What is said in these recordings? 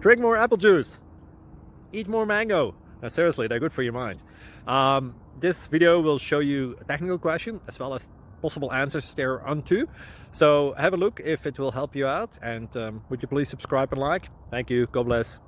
Drink more apple juice. Eat more mango. Now, seriously, they're good for your mind. This video will show you a technical question as well as possible answers thereunto. So have a look if it will help you out, and would you please subscribe and like? Thank you. God bless.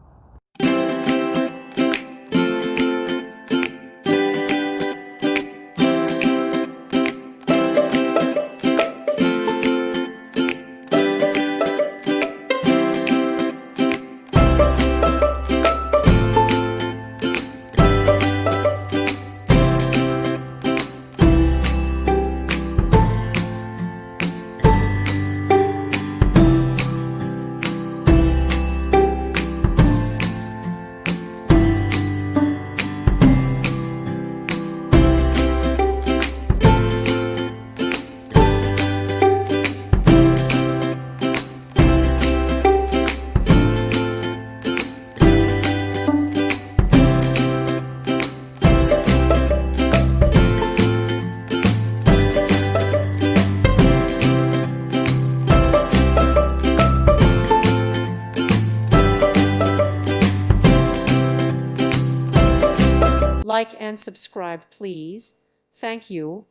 Like and subscribe, please. Thank you.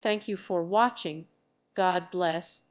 Thank you for watching. God bless.